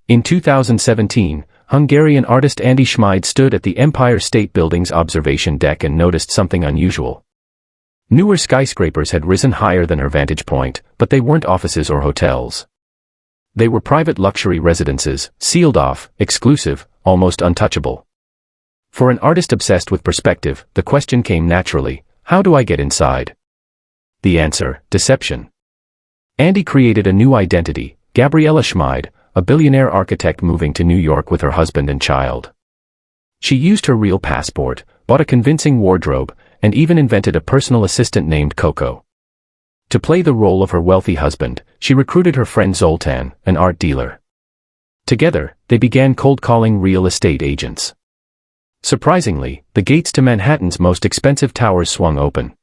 In 2017, Hungarian artist Andy Schmid stood at the Empire State Building's observation deck and noticed something unusual. Newer skyscrapers had risen higher than her vantage point, but they weren't offices or hotels. They were private luxury residences, sealed off, exclusive, almost untouchable. For an artist obsessed with perspective, the question came naturally: how do I get inside? The answer: deception. Andy created a new identity, Gabriela Schmid, a billionaire architect moving to New York with her husband and child. She used her real passport, bought a convincing wardrobe, and even invented a personal assistant named Coco. To play the role of her wealthy husband, she recruited her friend Zoltan, an art dealer. Together, they began cold-calling real estate agents. Surprisingly, the gates to Manhattan's most expensive towers swung open.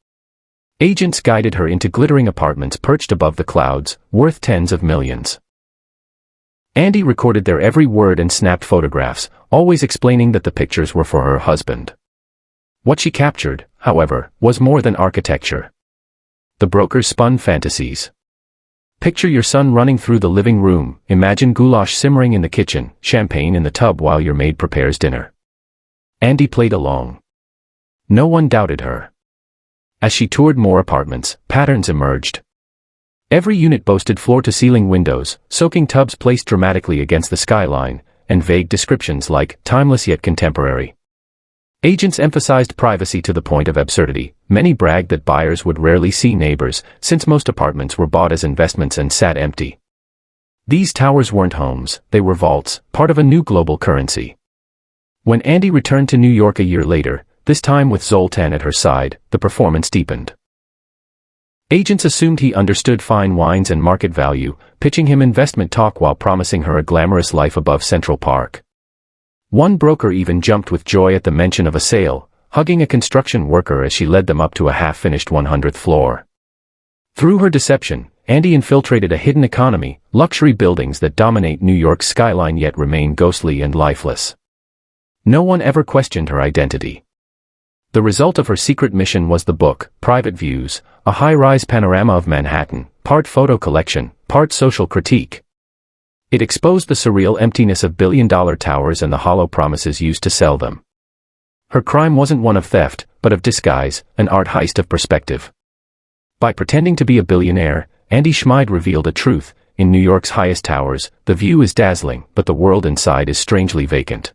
Agents guided her into glittering apartments perched above the clouds, worth tens of millions. Andy recorded their every word and snapped photographs, always explaining that the pictures were for her husband. What she captured, however, was more than architecture. The brokers spun fantasies. Picture your son running through the living room, imagine goulash simmering in the kitchen, champagne in the tub while your maid prepares dinner. Andy played along. No one doubted her. As she toured more apartments, patterns emerged. Every unit boasted floor-to-ceiling windows, soaking tubs placed dramatically against the skyline, and vague descriptions like timeless yet contemporary. Agents emphasized privacy to the point of absurdity. Many bragged that buyers would rarely see neighbors, since most apartments were bought as investments and sat empty. These towers weren't homes, they were vaults, part of a new global currency. When Andy returned to New York a year later, this time with Zoltan at her side, the performance deepened. Agents assumed he understood fine wines and market value, pitching him investment talk while promising her a glamorous life above Central Park. One broker even jumped with joy at the mention of a sale, hugging a construction worker as she led them up to a half-finished 100th floor. Through her deception, Andy infiltrated a hidden economy, luxury buildings that dominate New York's skyline yet remain ghostly and lifeless. No one ever questioned her identity. The result of her secret mission was the book, Private Views, a high-rise panorama of Manhattan, part photo collection, part social critique. It exposed the surreal emptiness of billion-dollar towers and the hollow promises used to sell them. Her crime wasn't one of theft, but of disguise, an art heist of perspective. By pretending to be a billionaire, Andy Schmid revealed a truth: in New York's highest towers, the view is dazzling, but the world inside is strangely vacant.